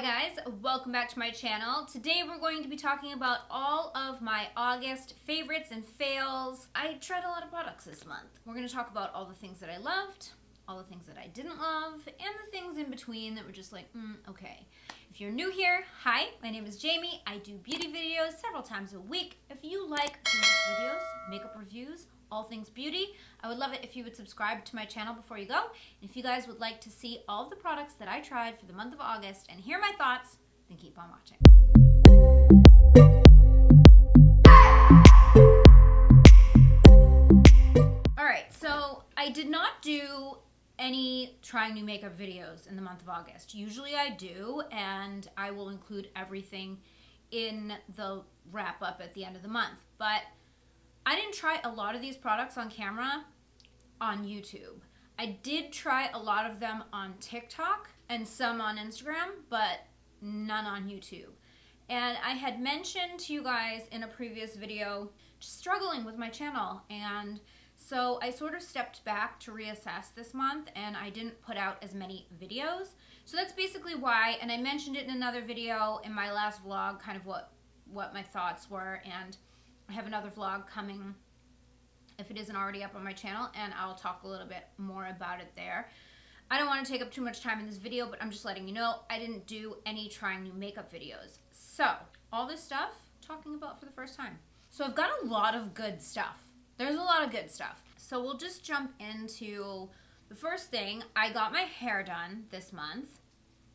Hi guys, welcome back to my channel. Today we're going to be talking about all of my August favorites and fails. I tried a lot of products this month. We're going to talk about all the things that I loved, all the things that I didn't love, and the things in between that were just like, okay. If you're new here, hi, my name is Jamie. I do beauty videos several times a week. If you like videos, makeup reviews, all things beauty, I would love it if you would subscribe to my channel before you go. And if you guys would like to see all of the products that I tried for the month of August and hear my thoughts, then keep on watching. Alright, so I did not do any trying new makeup videos in the month of August. Usually I do, and I will include everything in the wrap up at the end of the month. But I didn't try a lot of these products on camera on YouTube. I did try a lot of them on TikTok and some on Instagram, but none on YouTube. And I had mentioned to you guys in a previous video just struggling with my channel, and so I sort of stepped back to reassess this month, and I didn't put out as many videos. So that's basically why, and I mentioned it in another video in my last vlog, kind of what my thoughts were, and I have another vlog coming if it isn't already up on my channel, and I'll talk a little bit more about it there. I don't want to take up too much time in this video, but I'm just letting you know I didn't do any trying new makeup videos. So all this stuff, talking about for the first time. So I've got a lot of good stuff. There's a lot of good stuff. So we'll just jump into the first thing. I got my hair done this month.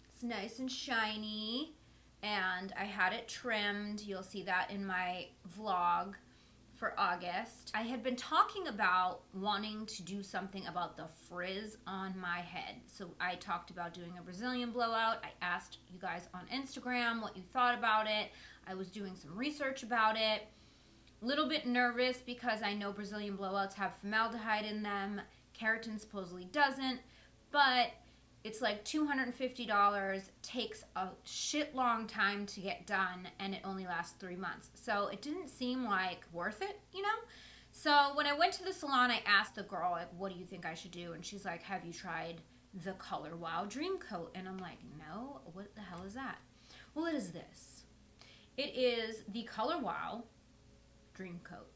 It's nice and shiny, and I had it trimmed. You'll see that in my vlog for August. I had been talking about wanting to do something about the frizz on my head. So I talked about doing a Brazilian blowout. I asked you guys on Instagram what you thought about it. I was doing some research about it. A little bit nervous because I know Brazilian blowouts have formaldehyde in them. Keratin supposedly doesn't, but it's like $250, takes a shit long time to get done, and it only lasts 3 months. So it didn't seem like worth it, you know? So when I went to the salon, I asked the girl, like, what do you think I should do? And she's like, have you tried the Color Wow Dream Coat? And I'm like, no, what the hell is that? Well, it is this. It is the Color Wow Dream Coat.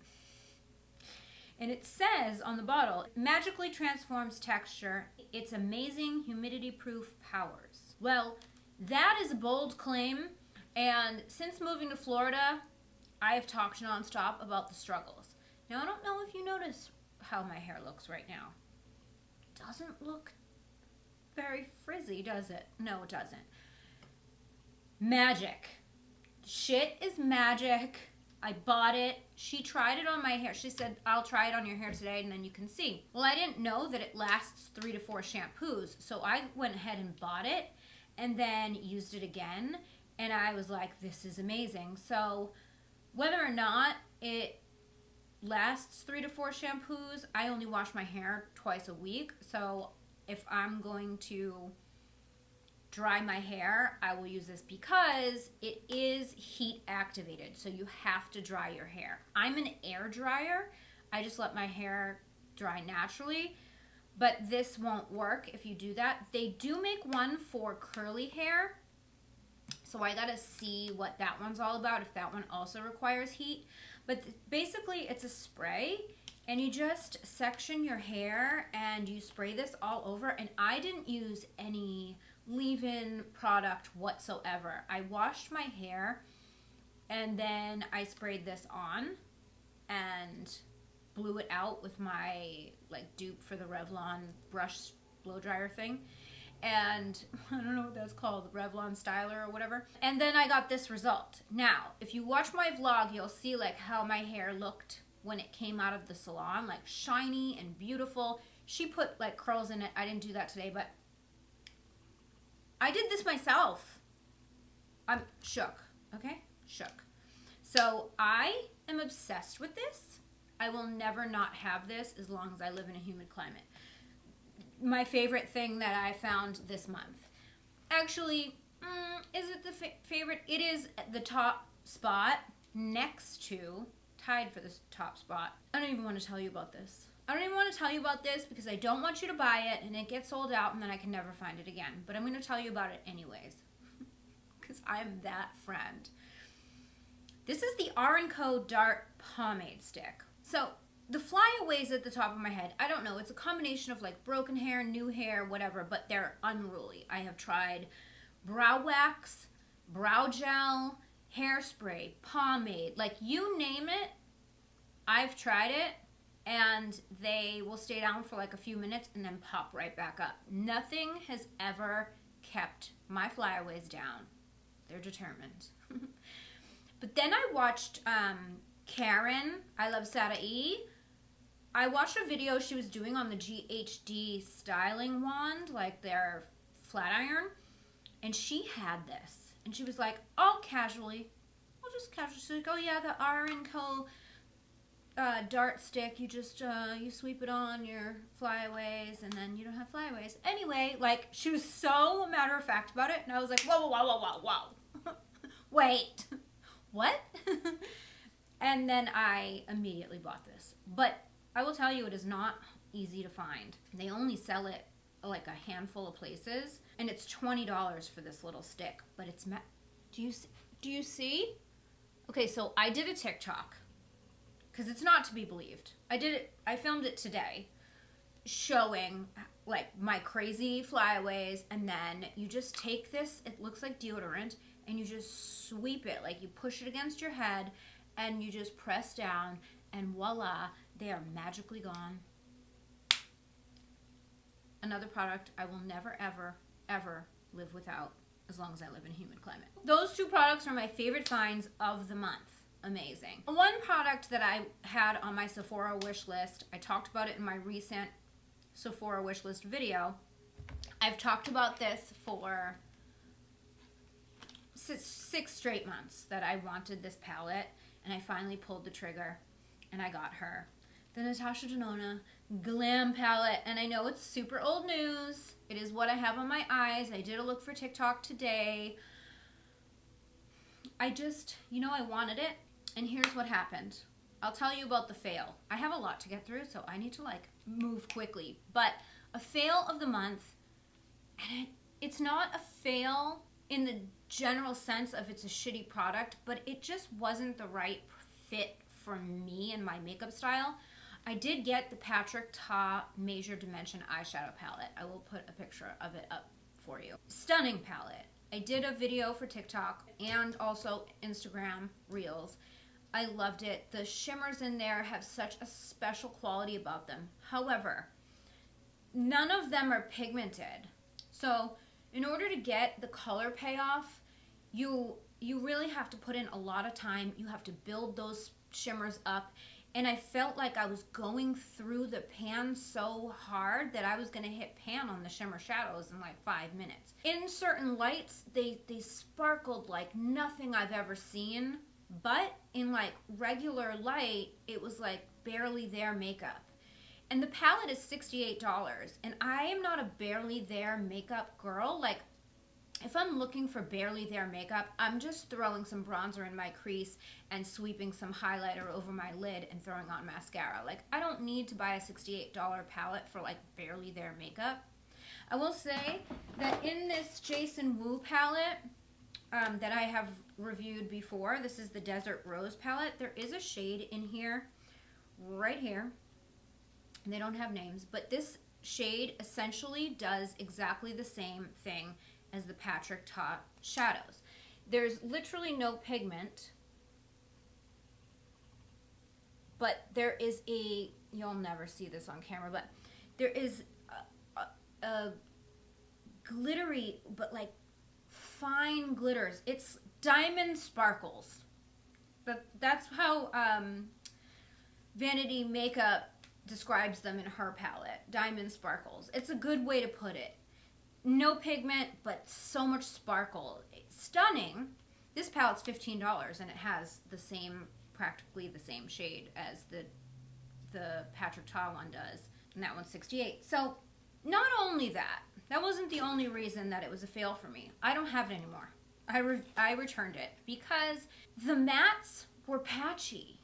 And it says on the bottle, magically transforms texture, its amazing humidity-proof powers. Well, that is a bold claim, and since moving to Florida, I have talked nonstop about the struggles. Now, I don't know if you notice how my hair looks right now. It doesn't look very frizzy, does it? No, it doesn't. Magic. Shit is magic. I bought it. She tried it on my hair. She said, I'll try it on your hair today and then you can see. Well, I didn't know that it lasts 3 to 4 shampoos. So I went ahead and bought it and then used it again. And I was like, this is amazing. So whether or not it lasts 3 to 4 shampoos, I only wash my hair twice a week. So if I'm going to dry my hair, I will use this because it is heat activated, so you have to dry your hair. I'm an air dryer. I just let my hair dry naturally, but this won't work if you do that. They do make one for curly hair, so I gotta see what that one's all about, if that one also requires heat. But basically it's a spray, and you just section your hair and you spray this all over, and I didn't use any leave-in product whatsoever. I washed my hair and then I sprayed this on and blew it out with my like dupe for the Revlon brush blow dryer thing, and I don't know what that's called, Revlon styler or whatever. And then I got this result. Now if you watch my vlog, you'll see like how my hair looked when it came out of the salon, like shiny and beautiful. She put like curls in it. I didn't do that today, but I did this myself. I'm shook, okay? Shook. So I am obsessed with this. I will never not have this as long as I live in a humid climate. My favorite thing that I found this month. Actually, is it the favorite? It is the top spot next to, tied for this top spot. I don't even want to tell you about this. I don't even want to tell you about this because I don't want you to buy it and it gets sold out and then I can never find it again. But I'm going to tell you about it anyways. I'm that friend. This is the R & Co Dart Pomade Stick. So the flyaways at the top of my head, I don't know. It's a combination of like broken hair, new hair, whatever, but they're unruly. I have tried brow wax, brow gel, hairspray, pomade, like you name it, I've tried it, and they will stay down for like a few minutes and then pop right back up. Nothing has ever kept my flyaways down. They're determined. But then I watched Karen, I Love Sada E. I watched a video she was doing on the GHD styling wand, like their flat iron, and she had this. And she was like, I'll just casually, she's like, oh yeah, the R & Co dart stick, you just, you sweep it on your flyaways, and then you don't have flyaways. Anyway, like, she was so matter of fact about it, and I was like, whoa, whoa, whoa, whoa, whoa. Wait. What? And then I immediately bought this. But I will tell you, it is not easy to find. They only sell it like a handful of places, and it's $20 for this little stick. But it's do you see? Okay, so I did a TikTok, because it's not to be believed. I filmed it today, showing like my crazy flyaways, and then you just take this, it looks like deodorant, and you just sweep it, like you push it against your head, and you just press down, and voila, they are magically gone. Another product I will never, ever, ever live without as long as I live in a humid climate. Those two products are my favorite finds of the month. Amazing. One product that I had on my Sephora wish list, I talked about it in my recent Sephora wish list video. I've talked about this for 6 straight months that I wanted this palette, and I finally pulled the trigger and I got her. The Natasha Denona Glam palette, and I know it's super old news. It is what I have on my eyes. I did a look for TikTok today. I just, I wanted it, and here's what happened. I'll tell you about the fail. I have a lot to get through, so I need to like move quickly. But a fail of the month, and it's not a fail in the general sense of it's a shitty product, but it just wasn't the right fit for me and my makeup style. I did get the Patrick Ta Major Dimension Eyeshadow Palette. I will put a picture of it up for you. Stunning palette. I did a video for TikTok and also Instagram Reels. I loved it. The shimmers in there have such a special quality about them. However, none of them are pigmented. So in order to get the color payoff, you really have to put in a lot of time. You have to build those shimmers up. And I felt like I was going through the pan so hard that I was going to hit pan on the shimmer shadows in like 5 minutes. In certain lights, they sparkled like nothing I've ever seen. But in like regular light, it was like barely there makeup. And the palette is $68. And I am not a barely there makeup girl. Like, if I'm looking for barely there makeup, I'm just throwing some bronzer in my crease and sweeping some highlighter over my lid and throwing on mascara. Like, I don't need to buy a $68 palette for like barely there makeup. I will say that in this Jason Wu palette that I have reviewed before, this is the Desert Rose palette. There is a shade in here, right here. And they don't have names, but this shade essentially does exactly the same thing as the Patrick Ta shadows. There's literally no pigment, but there is you'll never see this on camera, but there is a glittery, but like fine glitters. It's diamond sparkles. That's how Vanity Makeup describes them in her palette. Diamond sparkles. It's a good way to put it. No pigment, but so much sparkle. It's stunning. This palette's $15, and it has practically the same shade as the Patrick Ta one does, and that one's $68. So, not only that wasn't the only reason that it was a fail for me. I don't have it anymore. I returned it because the mattes were patchy.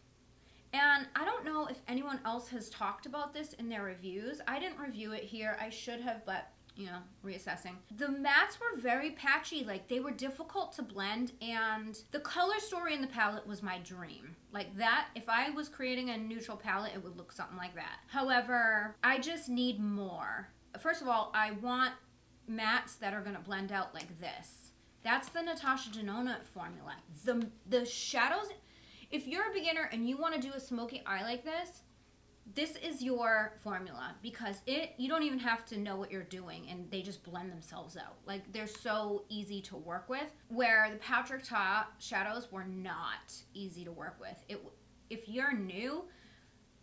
And I don't know if anyone else has talked about this in their reviews. I didn't review it here. I should have, but you know, reassessing. The mattes were very patchy, like they were difficult to blend, and the color story in the palette was my dream. Like that, if I was creating a neutral palette, it would look something like that. However, I just need more. First of all, I want mattes that are gonna blend out like this. That's the Natasha Denona formula. The shadows, if you're a beginner and you wanna do a smoky eye like this is your formula, because you don't even have to know what you're doing and they just blend themselves out. Like they're so easy to work with, where the Peridot shadows were not easy to work with. If you're new,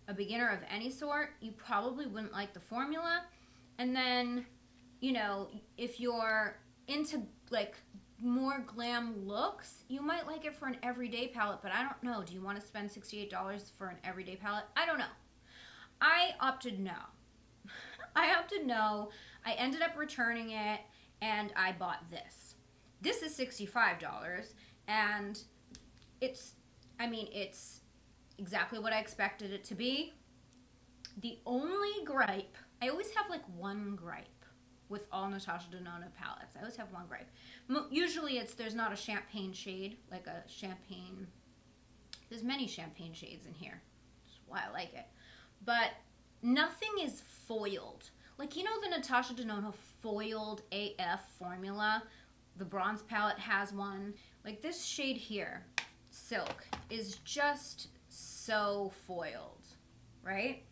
a beginner of any sort, you probably wouldn't like the formula. And then, you know, if you're into like more glam looks, you might like it for an everyday palette, but I don't know. Do you want to spend $68 for an everyday palette? I don't know. I opted no. I ended up returning it and I bought this. This is $65 and it's exactly what I expected it to be. The only gripe, I always have like one gripe with all Natasha Denona palettes. I always have one gripe. Usually there's not a champagne shade, like a champagne, there's many champagne shades in here. That's why I like it. But nothing is foiled. Like, you know the Natasha Denona foiled AF formula? The bronze palette has one. Like this shade here, Silk, is just so foiled, right?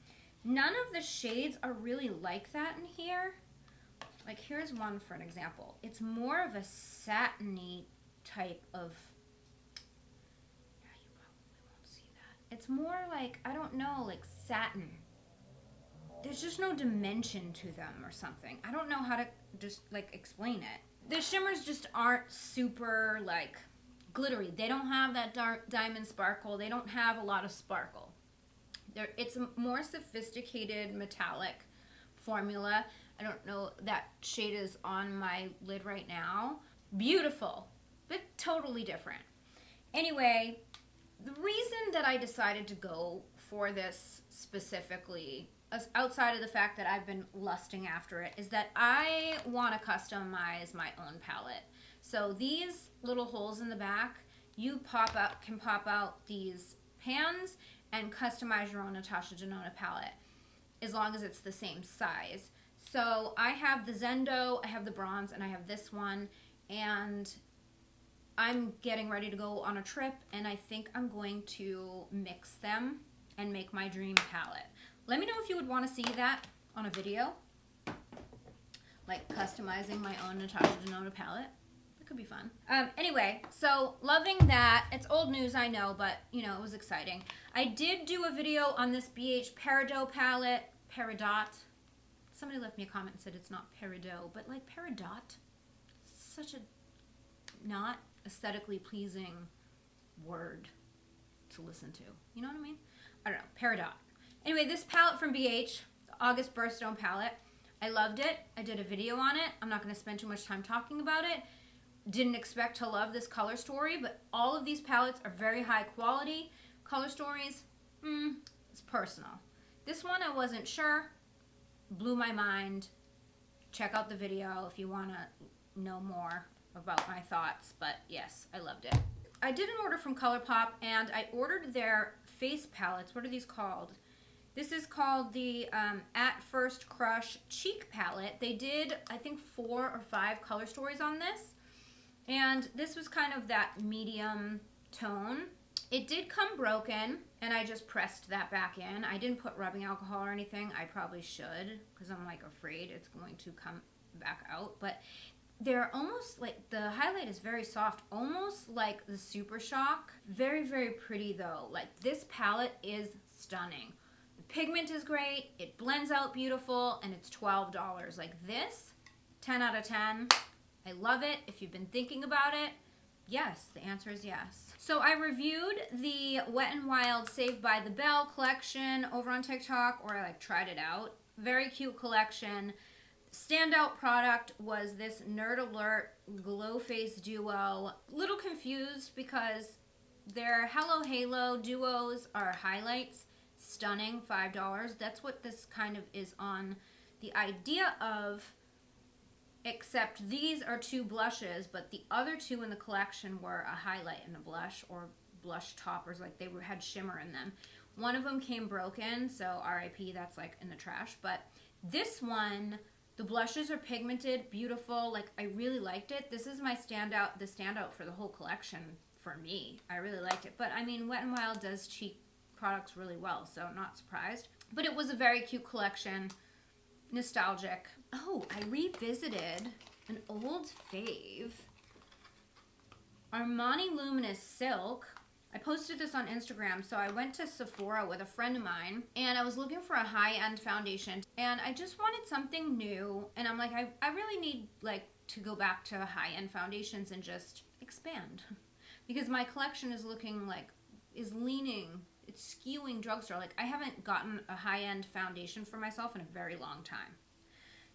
None of the shades are really like that in here. Like here's one for an example. It's more of a satiny type of, yeah, you probably won't see that. It's more like, I don't know, like satin. There's just no dimension to them or something. I don't know how to just like explain it. The shimmers just aren't super like glittery. They don't have that dark diamond sparkle. They don't have a lot of sparkle. It's a more sophisticated metallic formula. I don't know, that shade is on my lid right now. Beautiful, but totally different. Anyway, the reason that I decided to go for this specifically, outside of the fact that I've been lusting after it, is that I want to customize my own palette. So these little holes in the back, you can pop out these pans and customize your own Natasha Denona palette, as long as it's the same size. So I have the Zendo, I have the bronze, and I have this one, and I'm getting ready to go on a trip, and I think I'm going to mix them and make my dream palette. Let me know if you would want to see that on a video, like customizing my own Natasha Denona palette. That could be fun. Anyway, so loving that. It's old news, I know, but you know, it was exciting. I did do a video on this BH Peridot palette, Peridot. Somebody left me a comment and said it's not Peridot, but like Peridot, such a not aesthetically pleasing word to listen to. You know what I mean? I don't know, Peridot. Anyway, this palette from BH, the August Birthstone palette, I loved it. I did a video on it. I'm not going to spend too much time talking about it. Didn't expect to love this color story, but all of these palettes are very high quality. Color stories, it's personal. This one I wasn't sure. Blew my mind. Check out the video if you want to know more about my thoughts, but yes, I loved it. I did an order from ColourPop and I ordered their face palettes. What are these called? This is called the At First Crush Cheek Palette. They did, I think, 4 or 5 color stories on this, and this was kind of that medium tone. It did come broken, and I just pressed that back in. I didn't put rubbing alcohol or anything. I probably should, because I'm like afraid it's going to come back out. But they're almost like, the highlight is very soft, almost like the Super Shock. Very, very pretty though. Like this palette is stunning. The pigment is great, it blends out beautiful, and it's $12. Like this, 10 out of 10. I love it. If you've been thinking about it, yes, the answer is yes. So I reviewed the Wet n Wild Saved by the Bell collection over on TikTok, or I like tried it out. Very cute collection. Standout product was this Nerd Alert Glow Face Duo. Little confused because their Hello Halo duos are highlights. Stunning, $5. That's what this kind of is on the idea of except these are 2 blushes, but the other 2 in the collection were a highlight and a blush, or blush toppers, like had shimmer in them. One of them came broken, so RIP, that's like in the trash. But this one, the blushes are pigmented, beautiful. Like, I really liked it. This is the standout for the whole collection for me. I really liked it. But I mean, Wet n Wild does cheek products really well, so not surprised. But it was a very cute collection, nostalgic. Oh, I revisited an old fave, Armani Luminous Silk. I posted this on Instagram. So I went to Sephora with a friend of mine, and I was looking for a high-end foundation, and I just wanted something new. And I'm like, I really need like to go back to high-end foundations and just expand, because my collection is looking like, it's skewing drugstore. Like, I haven't gotten a high-end foundation for myself in a very long time.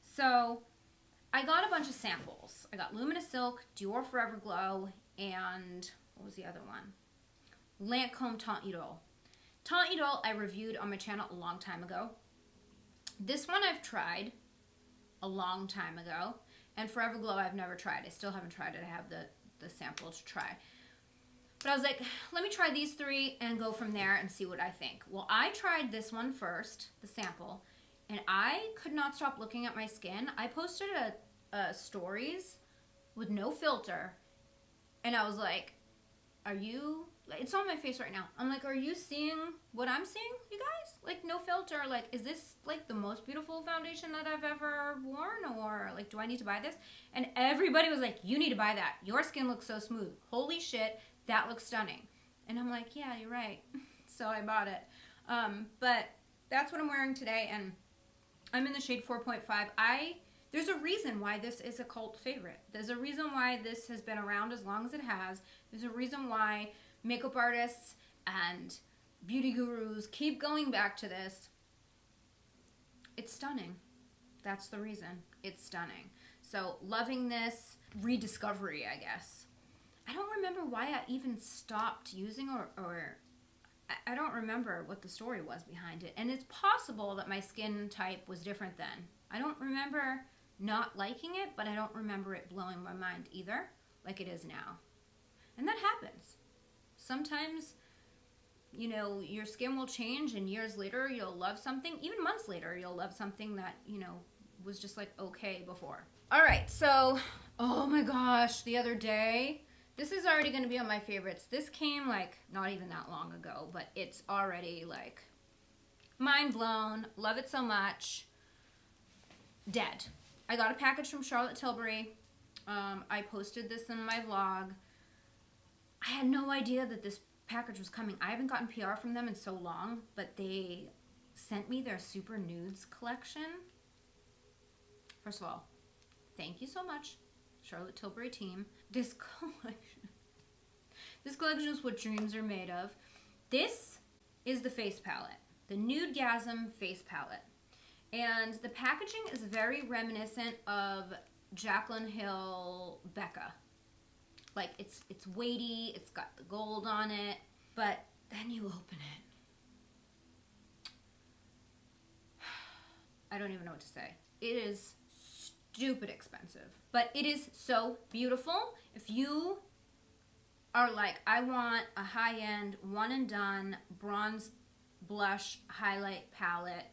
So I got a bunch of samples. I got Luminous Silk, Dior Forever Glow, and what was the other one? Lancome Teint Idole. Teint Idole I reviewed on my channel a long time ago. This one I've tried a long time ago. And Forever Glow I've never tried. I still haven't tried it. I have the sample to try. But I was like, let me try these 3 and go from there and see what I think. Well, I tried this one first, the sample, and I could not stop looking at my skin. I posted a stories with no filter, and I was like, it's on my face right now. I'm like, are you seeing what I'm seeing, you guys? Like, no filter. Like, is this like the most beautiful foundation that I've ever worn? Or like, do I need to buy this? And everybody was like, you need to buy that. Your skin looks so smooth. Holy shit, that looks stunning. And I'm like, yeah, you're right. So I bought it. But that's what I'm wearing today, and I'm in the shade 4.5. There's a reason why this is a cult favorite. There's a reason why this has been around as long as it has. There's a reason why makeup artists and beauty gurus keep going back to this. It's stunning. That's the reason. It's stunning. So loving this rediscovery, I guess. I don't remember why I even stopped using, or I don't remember what the story was behind it. And it's possible that my skin type was different then. I don't remember not liking it, but I don't remember it blowing my mind either, like it is now. And that happens. Sometimes, you know, your skin will change, and years later you'll love something. Even months later you'll love something that, you know, was just like okay before. All right, so, oh my gosh, the other day, this is already going to be on my favorites. This came like not even that long ago, but it's already like mind blown. Love it so much. Dead. I got a package from Charlotte Tilbury. I posted this in my vlog. I had no idea that this package was coming. I haven't gotten PR from them in so long, but they sent me their Super Nudes collection. First of all, thank you so much, Charlotte Tilbury team. This collection is what dreams are made of. This is the face palette, the Nudegasm face palette. And the packaging is very reminiscent of Jaclyn Hill Becca. Like, it's weighty, it's got the gold on it, but then you open it. I don't even know what to say. It is stupid expensive, but it is so beautiful. If you are like, I want a high-end, one-and-done bronze blush highlight palette,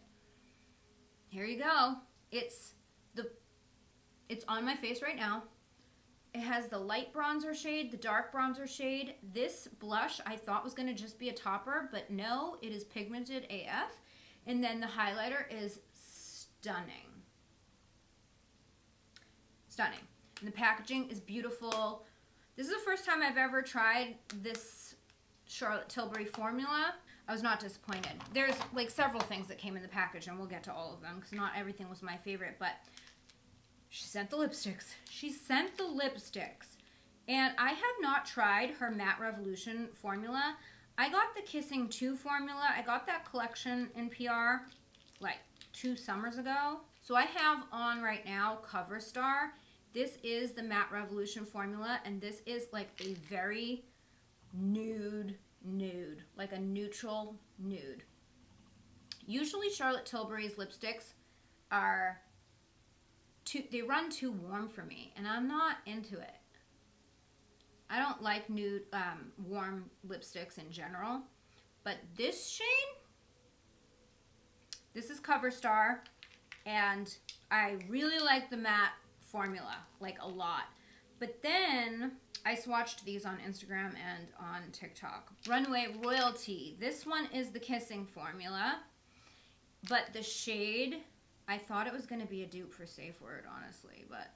here you go. It's on my face right now. It has the light bronzer shade, the dark bronzer shade. This blush I thought was going to just be a topper, but no, it is pigmented AF. And then the highlighter is stunning. Stunning. And the packaging is beautiful. This is the first time I've ever tried this Charlotte Tilbury formula. I was not disappointed. There's like several things that came in the package, and we'll get to all of them because not everything was my favorite, but she sent the lipsticks. She sent the lipsticks. And I have not tried her Matte Revolution formula. I got the Kissing 2 formula. I got that collection in PR like 2 summers ago. So I have on right now Cover Star. This is the Matte Revolution formula, and this is like a very nude, like a neutral nude. Usually Charlotte Tilbury's lipsticks are they run too warm for me, and I'm not into it. I don't like nude warm lipsticks in general, but this shade, this is Cover Star, and I really like the matte formula, like a lot. But then I swatched these on Instagram and on TikTok. Runway Royalty. This one is the Kissing formula, but the shade, I thought it was going to be a dupe for Safe Word, honestly, but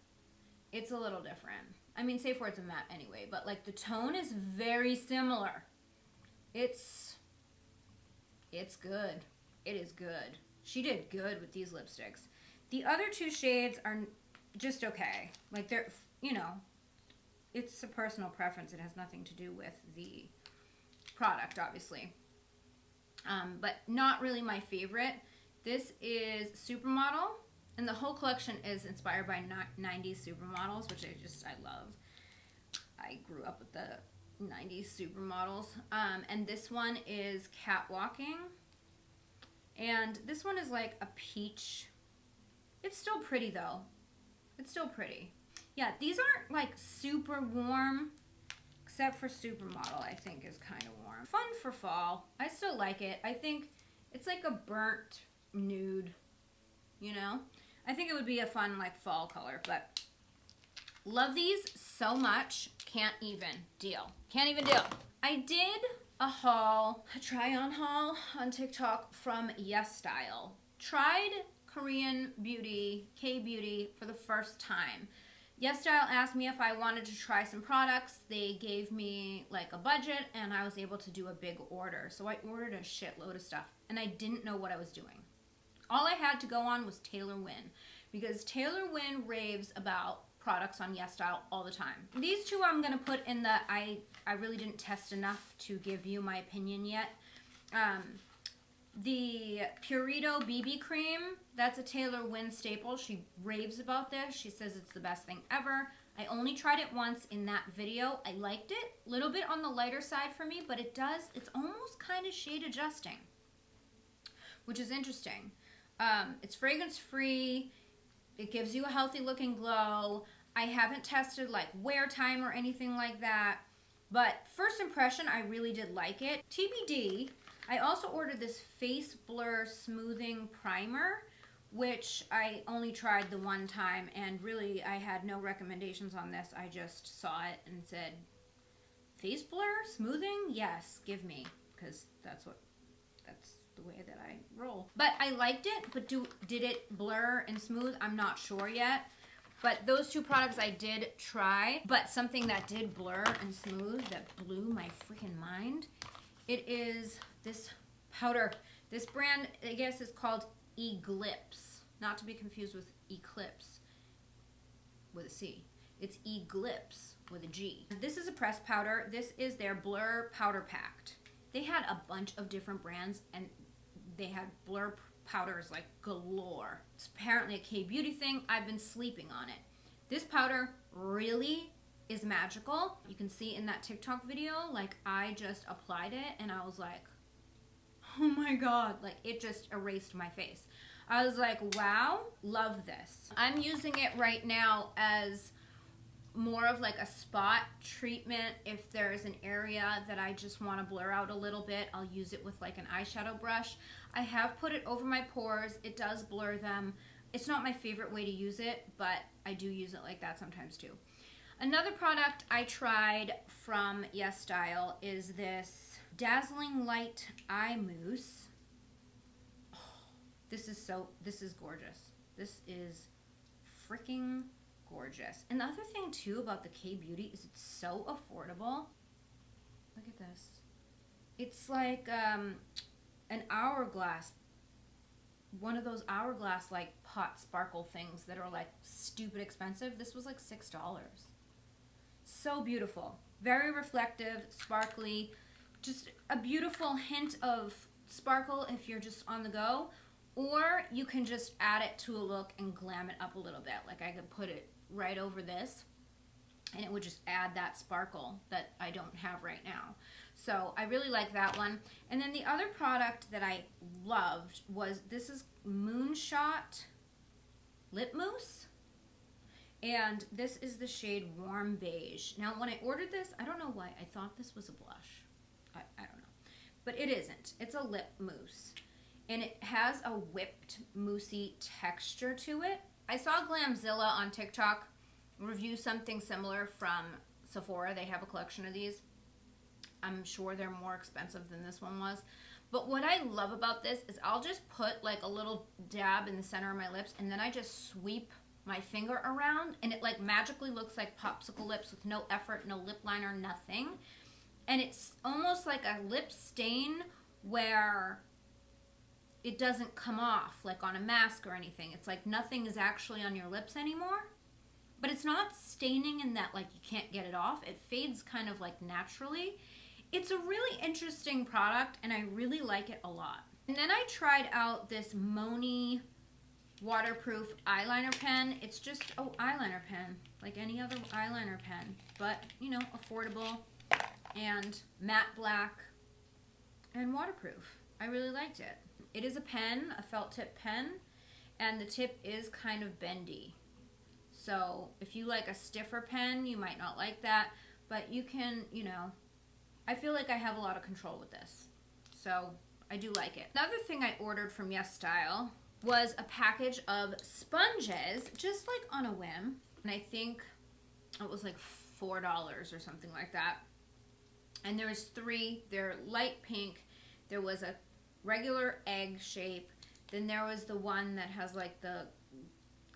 it's a little different. I mean, Safe Word's a matte anyway, but like the tone is very similar. It's good. It is good. She did good with these lipsticks. The other two shades are just okay. Like they're, you know, it's a personal preference. It has nothing to do with the product, obviously. But not really my favorite. This is Supermodel, and the whole collection is inspired by 90s supermodels, which I love. I grew up with the 90s supermodels. And this one is Catwalking. And this one is like a peach. It's still pretty though. It's still pretty. Yeah, these aren't like super warm, except for Supermodel, I think is kind of warm. Fun for fall. I still like it. I think it's like a burnt nude, you know? I think it would be a fun like fall color, but love these so much. Can't even deal. Can't even deal. I did a haul, a try on haul on TikTok from YesStyle. Tried Korean beauty, K-beauty for the first time. YesStyle asked me if I wanted to try some products. They gave me like a budget and I was able to do a big order. So I ordered a shitload of stuff and I didn't know what I was doing. All I had to go on was Taylor Wynn, because Taylor Wynn raves about products on YesStyle all the time. These two I'm gonna put in the, I really didn't test enough to give you my opinion yet. The Purito Bb Cream, that's a Taylor Wynn staple. She raves about this. She says it's the best thing ever. I only tried it once in that video. I liked it. A little bit on the lighter side for me, but it's almost kind of shade adjusting, which is interesting. It's fragrance free. It gives you a healthy looking glow. I haven't tested like wear time or anything like that, but first impression, I really did like it. TBD. I also ordered this Face Blur Smoothing Primer, which I only tried the one time, and really I had no recommendations on this. I just saw it and said, Face Blur Smoothing? Yes, give me, because that's the way that I roll. But I liked it, but did it blur and smooth? I'm not sure yet. But those two products I did try, but something that did blur and smooth that blew my freaking mind, it is this powder. This brand, I guess, is called Eclipse. Not to be confused with Eclipse with a C. It's Eclipse with a G. This is a pressed powder. This is their Blur Powder Packed. They had a bunch of different brands, and they had blur powders like galore. It's apparently a K-beauty thing. I've been sleeping on it. This powder really is magical. You can see in that TikTok video, like I just applied it and I was like, oh my God, like it just erased my face. I was like, wow, love this. I'm using it right now as more of like a spot treatment. If there's an area that I just want to blur out a little bit, I'll use it with like an eyeshadow brush. I have put it over my pores. It does blur them. It's not my favorite way to use it, but I do use it like that sometimes too. Another product I tried from YesStyle is this Dazzling Light Eye Mousse. Oh, this is gorgeous. This is freaking gorgeous. And the other thing too about the K-beauty is it's so affordable. Look at this. It's like an hourglass, one of those hourglass like pot sparkle things that are like stupid expensive. This was like $6. So beautiful, very reflective, sparkly, just a beautiful hint of sparkle if you're just on the go, or you can just add it to a look and glam it up a little bit. Like I could put it right over this and it would just add that sparkle that I don't have right now. So I really like that one. And then the other product that I loved was, this is Moonshot Lip Mousse. And this is the shade Warm Beige. Now, when I ordered this, I don't know why. I thought this was a blush. I don't know. But it isn't. It's a lip mousse. And it has a whipped moussey texture to it. I saw Glamzilla on TikTok review something similar from Sephora. They have a collection of these. I'm sure they're more expensive than this one was. But what I love about this is I'll just put like a little dab in the center of my lips, and then I just sweep my finger around, and it like magically looks like popsicle lips with no effort, no lip liner, nothing. And it's almost like a lip stain where it doesn't come off like on a mask or anything. It's like nothing is actually on your lips anymore. But it's not staining in that like you can't get it off. It fades kind of like naturally. It's a really interesting product, and I really like it a lot. And then I tried out this Moni waterproof eyeliner pen. It's just an eyeliner pen, like any other eyeliner pen, but, you know, affordable and matte black and waterproof. I really liked it. It is a pen, a felt tip pen, and the tip is kind of bendy. So if you like a stiffer pen, you might not like that, but you can, you know, I feel like I have a lot of control with this. So I do like it. Another thing I ordered from YesStyle was a package of sponges, just like on a whim. And I think it was like $4 or something like that. And there was 3. They're light pink. There was a regular egg shape. Then there was the one that has like the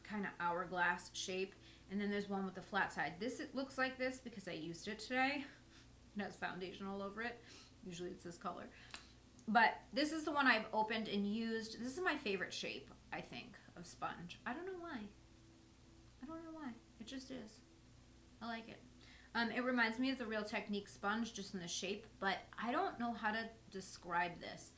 kind of hourglass shape. And then there's one with the flat side. It looks like this because I used it today. It has foundation all over it. Usually it's this color. But this is the one I've opened and used. This is my favorite shape, I think, of sponge. I don't know why. I don't know why. It just is. I like it. It reminds me of the Real Technique sponge, just in the shape, but I don't know how to describe this.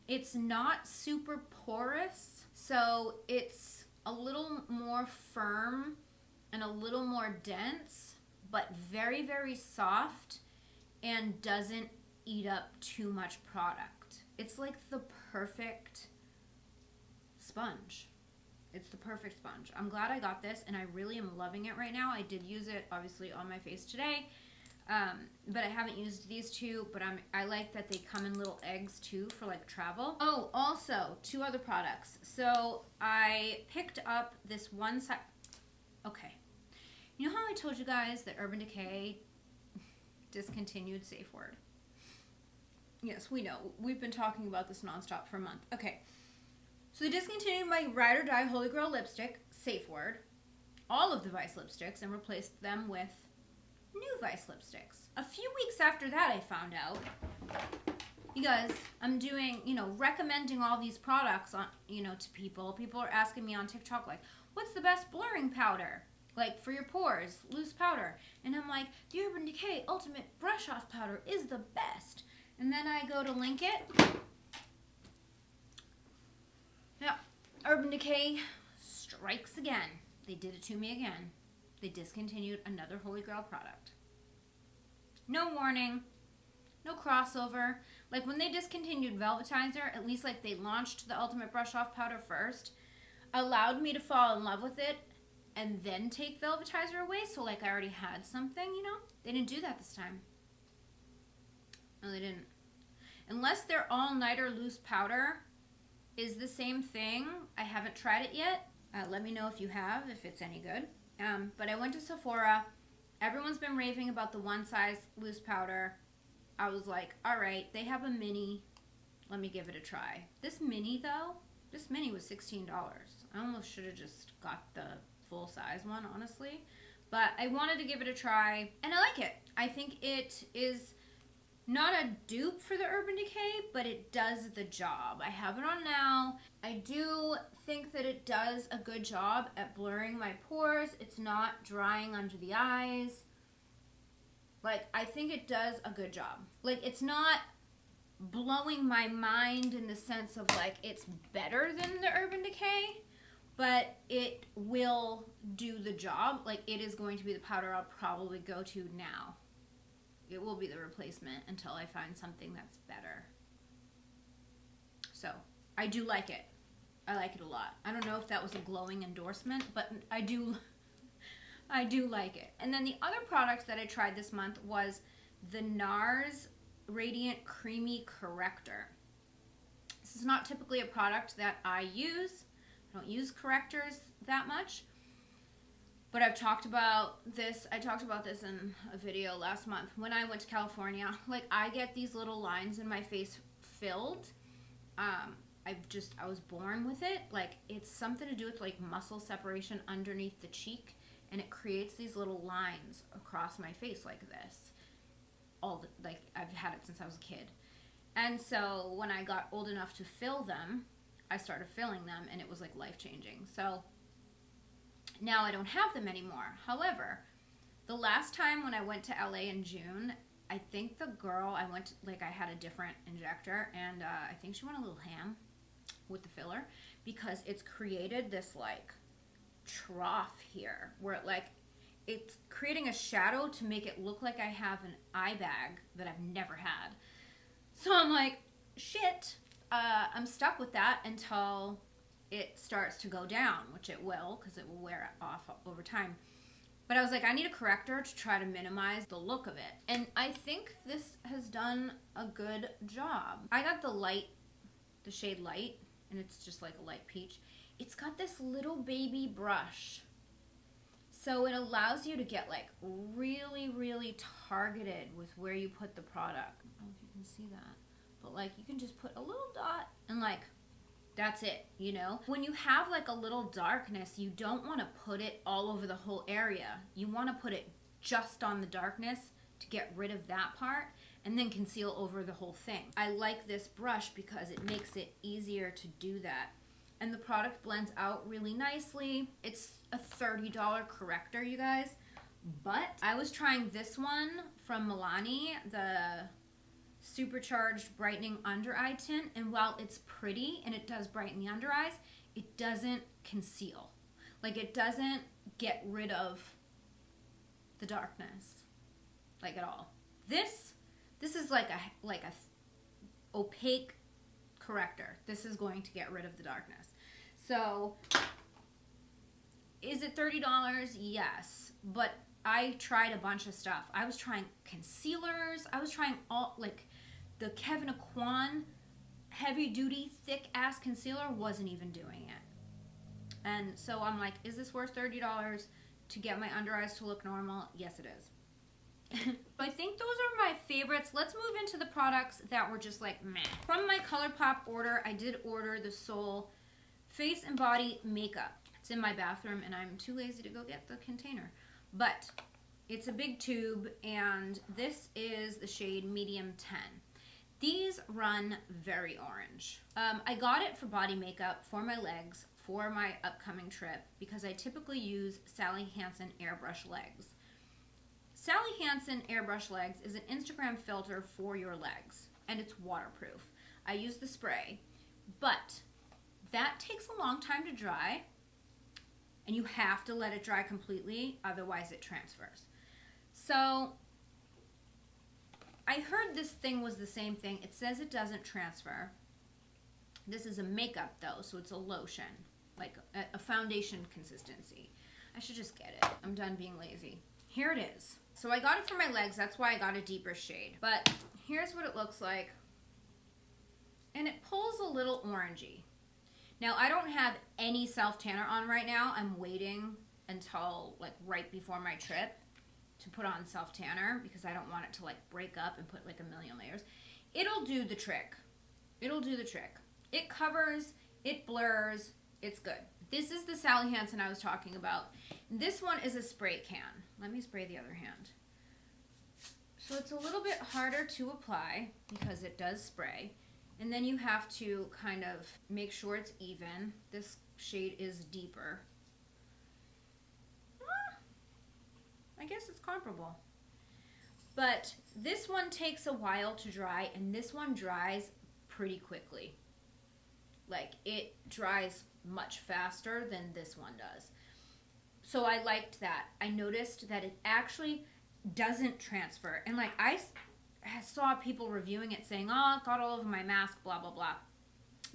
It's not super porous, so it's a little more firm and a little more dense, but very, very soft and doesn't eat up too much product. It's like the perfect sponge. It's the perfect sponge. I'm glad I got this, and I really am loving it right now. I did use it, obviously, on my face today, but I haven't used these two, but I like that they come in little eggs, too, for, like, travel. Oh, also, 2 other products. So, I picked up this one side. Okay. You know how I told you guys that Urban Decay discontinued Safe Word? Yes, we know. We've been talking about this nonstop for a month. Okay. So they discontinued my Ride or Die Holy Grail lipstick, Safe Word, all of the Vice lipsticks, and replaced them with new Vice lipsticks. A few weeks after that, I found out, you guys, I'm doing, recommending all these products on, to people. People are asking me on TikTok, like, what's the best blurring powder? Like, for your pores, loose powder. And I'm like, the Urban Decay Ultimate Brush Off Powder is the best. And then I go to link it. Yeah, Urban Decay strikes again. They did it to me again. They discontinued another Holy Grail product. No warning, no crossover. Like when they discontinued Velvetizer, at least like they launched the Ultimate Brush Off Powder first, allowed me to fall in love with it and then take Velvetizer away. So like I already had something, They didn't do that this time. No, they didn't. Unless their all-nighter loose powder is the same thing. I haven't tried it yet. Let me know if you have, if it's any good. But I went to Sephora. Everyone's been raving about the one size loose powder. I was like, all right, they have a mini. Let me give it a try. This mini was $16. I almost should have just got the full size one, honestly. But I wanted to give it a try, and I like it. I think it is not a dupe for the Urban Decay, but it does the job. I have it on now. I do think that it does a good job at blurring my pores. It's not drying under the eyes. Like, I think it does a good job. Like, it's not blowing my mind in the sense of, like, it's better than the Urban Decay, but it will do the job. Like, it is going to be the powder I'll probably go to now. It will be the replacement until I find something that's better. So, I do like it. I like it a lot. I don't know if that was a glowing endorsement, but I do I do like it. And then the other product that I tried this month was the Nars Radiant Creamy Corrector. This is not typically a product that I use. I don't use correctors that much. But I've talked about this. I talked about this in a video last month. When I went to California, like, I get these little lines in my face filled. I was born with it. Like, it's something to do with like muscle separation underneath the cheek, and it creates these little lines across my face like this. Like, I've had it since I was a kid. And so when I got old enough to fill them, I started filling them, and it was like life-changing. So now I don't have them anymore. However, the last time when I went to LA in June, I think the girl I went to, like, I had a different injector, and I think she went a little ham with the filler, because it's created this like trough here where it, like, it's creating a shadow to make it look like I have an eye bag that I've never had. So I'm like, shit, I'm stuck with that until it starts to go down, which it will, because it will wear off over time. But I was like, I need a corrector to try to minimize the look of it. And I think this has done a good job. I got the shade Light, and it's just like a light peach. It's got this little baby brush. So it allows you to get like really, really targeted with where you put the product. I don't know if you can see that. But like, you can just put a little dot and like, that's it, you know? When you have like a little darkness, you don't want to put it all over the whole area. You want to put it just on the darkness to get rid of that part, and then conceal over the whole thing. I like this brush because it makes it easier to do that. And the product blends out really nicely. It's a $30 corrector, you guys. But I was trying this one from Milani, the Supercharged Brightening Under Eye Tint, and while it's pretty and it does brighten the under eyes, it doesn't conceal. Like, it doesn't get rid of the darkness, like, at all. This is like a opaque corrector. This is going to get rid of the darkness. So, is it $30? Yes, but I tried a bunch of stuff. I was trying concealers. I was trying all, like, the Kevyn Aucoin heavy duty thick ass concealer wasn't even doing it. And so I'm like, is this worth $30 to get my under eyes to look normal? Yes, it is. I think those are my favorites. Let's move into the products that were just like meh. From my ColourPop order, I did order the Sol Face and Body Makeup. It's in my bathroom, and I'm too lazy to go get the container. But it's a big tube, and this is the shade Medium 10. These run very orange. I got it for body makeup for my legs for my upcoming trip because I typically use Sally Hansen Airbrush Legs. Sally Hansen Airbrush Legs is an Instagram filter for your legs, and it's waterproof. I use the spray, but that takes a long time to dry, and you have to let it dry completely, otherwise it transfers. So I heard this thing was the same thing. It says it doesn't transfer. This is a makeup though, so it's a lotion, like a foundation consistency. I should just get it. I'm done being lazy. Here it is. So I got it for my legs, that's why I got a deeper shade. But here's what it looks like. And it pulls a little orangey. Now, I don't have any self-tanner on right now. I'm waiting until like right before my trip to put on self-tanner because I don't want it to like break up and put like a million layers. It'll do the trick. It'll do the trick. It covers, it blurs, it's good. This is the Sally Hansen I was talking about. This one is a spray can. Let me spray the other hand. So it's a little bit harder to apply because it does spray. And then you have to kind of make sure it's even. This shade is deeper. I guess it's comparable. But this one takes a while to dry, and this one dries pretty quickly. Like, it dries much faster than this one does. So I liked that. I noticed that it actually doesn't transfer. And like, I saw people reviewing it saying, oh, it got all over my mask, blah, blah, blah.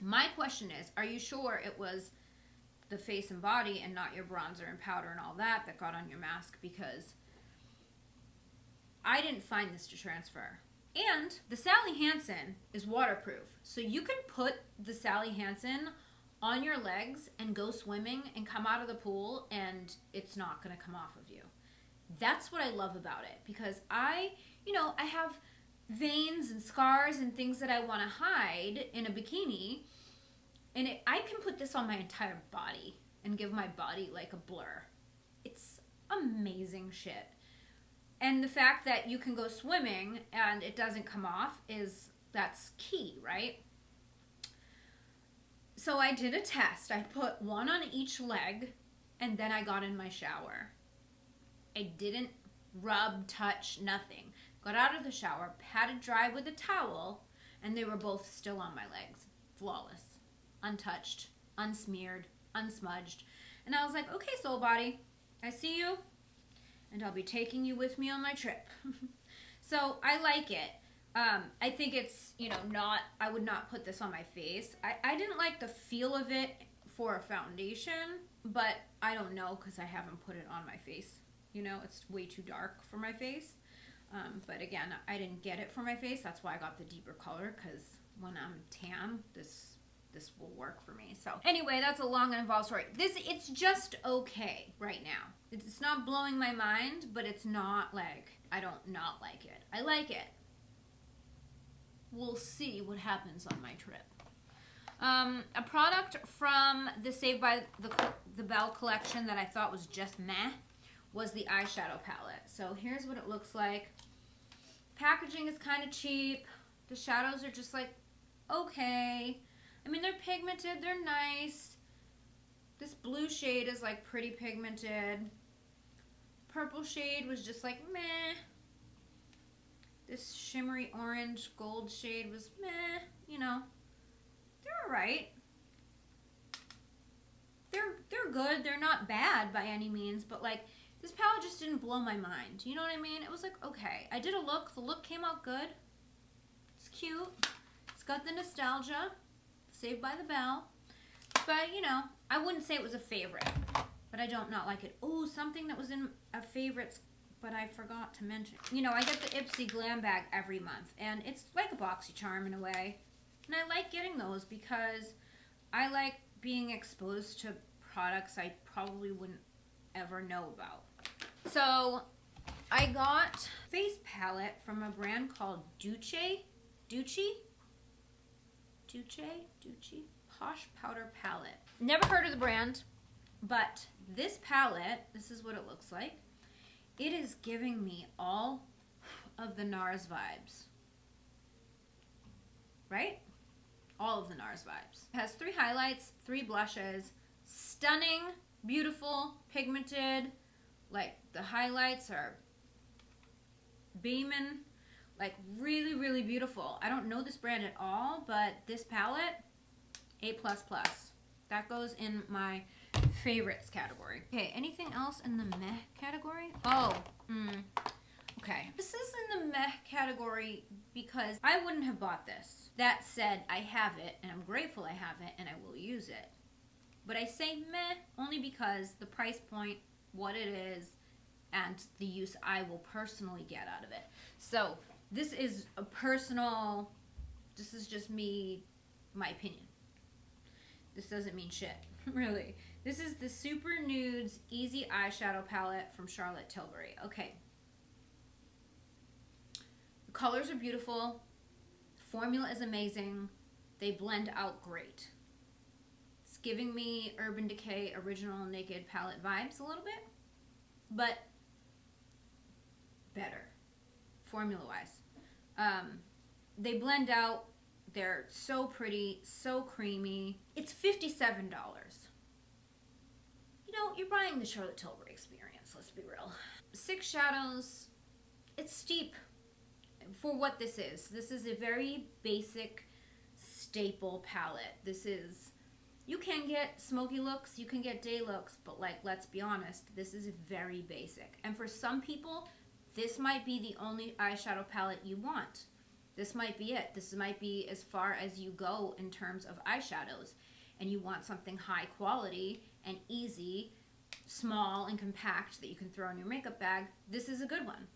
My question is, are you sure it was the face and body and not your bronzer and powder and all that got on your mask, because I didn't find this to transfer. And the Sally Hansen is waterproof. So you can put the Sally Hansen on your legs and go swimming and come out of the pool and it's not going to come off of you. That's what I love about it, because I have veins and scars and things that I want to hide in a bikini, and I can put this on my entire body and give my body like a blur. It's amazing shit. And the fact that you can go swimming and it doesn't come off that's key, right? So I did a test. I put one on each leg and then I got in my shower. I didn't rub, touch, nothing. Got out of the shower, patted dry with a towel, and they were both still on my legs. Flawless. Untouched, unsmeared, unsmudged. And I was like, okay, soul body, I see you, and I'll be taking you with me on my trip. So I like it. I think it's, I would not put this on my face. I didn't like the feel of it for a foundation, but I don't know because I haven't put it on my face. It's way too dark for my face. But again, I didn't get it for my face. That's why I got the deeper color, because when I'm tan, this will work for me. So anyway, that's a long and involved story. It's just okay right now. It's not blowing my mind, but it's not like I don't not like it. I like it. We'll see what happens on my trip. A product from the Saved by the Bell collection that I thought was just meh was the eyeshadow palette. So here's what it looks like. Packaging is kind of cheap. The shadows are just like, okay. I mean, they're pigmented, they're nice. This blue shade is like pretty pigmented. Purple shade was just like meh. This shimmery orange gold shade was meh, They're alright. They're good. They're not bad by any means, but like this palette just didn't blow my mind. You know what I mean? It was like, okay. I did a look. The look came out good. It's cute. It's got the nostalgia. Saved by the Bell. But, I wouldn't say it was a favorite. But I don't not like it. Oh, something that was in a favorites, but I forgot to mention. I get the Ipsy Glam bag every month. And it's like a BoxyCharm in a way. And I like getting those because I like being exposed to products I probably wouldn't ever know about. So I got face palette from a brand called Duce Posh Powder Palette. Never heard of the brand, but this palette, this is what it looks like. It is giving me all of the Nars vibes. Right? All of the Nars vibes. It has 3 highlights, 3 blushes, stunning, beautiful, pigmented. Like the highlights are beaming, like really, really beautiful. I don't know this brand at all, but this palette, A++. That goes in my favorites category. Okay, anything else in the meh category? Okay. This is in the meh category because I wouldn't have bought this. That said, I have it, and I'm grateful I have it, and I will use it. But I say meh only because the price point, what it is, and the use I will personally get out of it. So this is a personal, this is just me, my opinion. This doesn't mean shit, really. This is the Super Nudes Easy Eyeshadow Palette from Charlotte Tilbury. Okay. The colors are beautiful. The formula is amazing. They blend out great. It's giving me Urban Decay Original Naked Palette vibes a little bit, but better, formula-wise. They blend out. They're so pretty, so creamy. It's $57. You're buying the Charlotte Tilbury experience, let's be real. 6 shadows. It's steep for what this is. This is a very basic staple palette. You can get smoky looks, you can get day looks, but let's be honest, this is very basic. And for some people, this might be the only eyeshadow palette you want. This might be it. This might be as far as you go in terms of eyeshadows. And you want something high quality and easy, small and compact that you can throw in your makeup bag, this is a good one.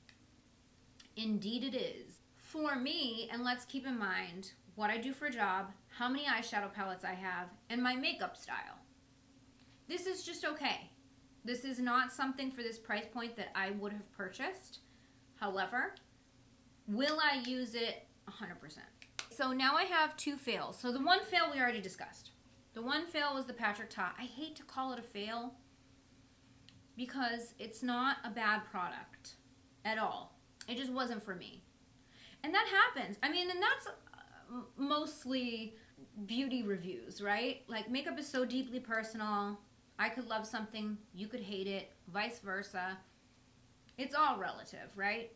Indeed it is. For me, and let's keep in mind what I do for a job, how many eyeshadow palettes I have, and my makeup style. This is just okay. This is not something for this price point that I would have purchased. However, will I use it? 100%. So now I have 2 fails. So the one fail we already discussed. The one fail was the Patrick Ta. I hate to call it a fail because it's not a bad product at all. It just wasn't for me. And that happens. I mean, and that's mostly beauty reviews, right? Like, makeup is so deeply personal. I could love something, you could hate it, vice versa. It's all relative, right?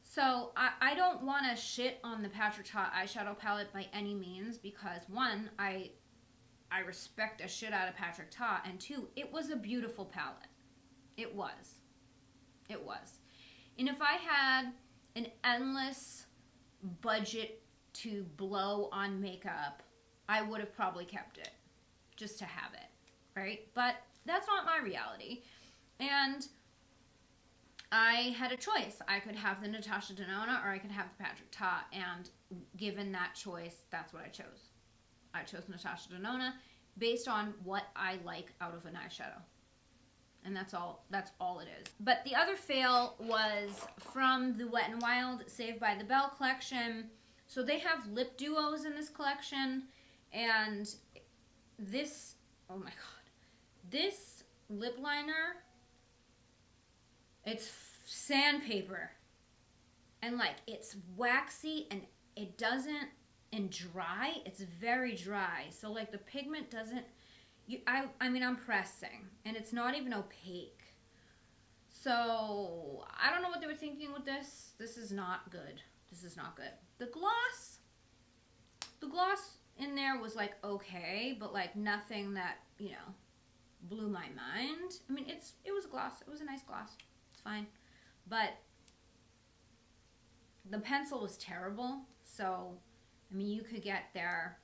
So I don't want to shit on the Patrick Ta eyeshadow palette by any means because, one, I respect a shit out of Patrick Ta, and 2, it was a beautiful palette. It was. It was. And if I had an endless budget to blow on makeup, I would have probably kept it just to have it, right? But that's not my reality. And I had a choice. I could have the Natasha Denona or I could have the Patrick Ta, and given that choice, that's what I chose. I chose Natasha Denona based on what I like out of an eyeshadow. And that's all it is. But the other fail was from the Wet n Wild Saved by the Bell collection. So they have lip duos in this collection, and this, oh my god, this lip liner, it's sandpaper, and like it's waxy, and it doesn't, and dry, it's very dry, so like the pigment doesn't, I mean I'm pressing, and it's not even opaque, so I don't know what they were thinking with this. This is not good. This is not good. The gloss in there was like okay, but like nothing that, you know, blew my mind. I mean, it was a gloss. It was a nice gloss. It's fine. But the pencil was terrible. So, I mean, you could get their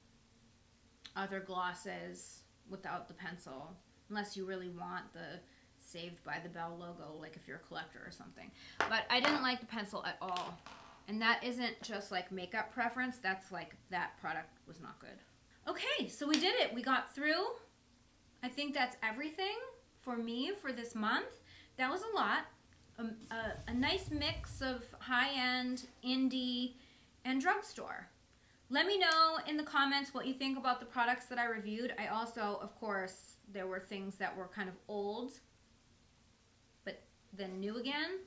other glosses without the pencil, unless you really want the Saved by the Bell logo, like if you're a collector or something. But I didn't like the pencil at all. And that isn't just like makeup preference, that's like that product was not good. Okay, so we did it. We got through. I think that's everything for me for this month. That was a lot. A nice mix of high-end, indie, and drugstore. Let me know in the comments what you think about the products that I reviewed. I also, of course, there were things that were kind of old, but then new again,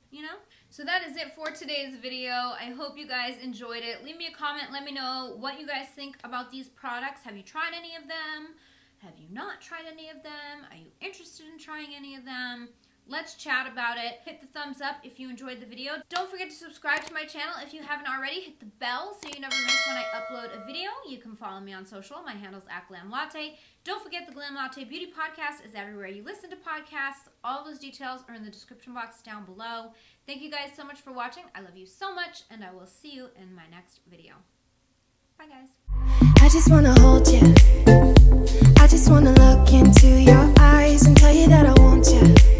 you know? So that is it for today's video. I hope you guys enjoyed it. Leave me a comment. Let me know what you guys think about these products. Have you tried any of them? Have you not tried any of them? Are you interested in trying any of them? Let's chat about it. Hit the thumbs up if you enjoyed the video. Don't forget to subscribe to my channel if you haven't already. Hit the bell so you never miss when I upload a video. You can follow me on social. My handle's @GlamLatte. Don't forget the Glam Latte Beauty Podcast is everywhere you listen to podcasts. All those details are in the description box down below. Thank you guys so much for watching. I love you so much, and I will see you in my next video. Bye, guys. I just wanna hold you. I just wanna look into your eyes and tell you that I want you.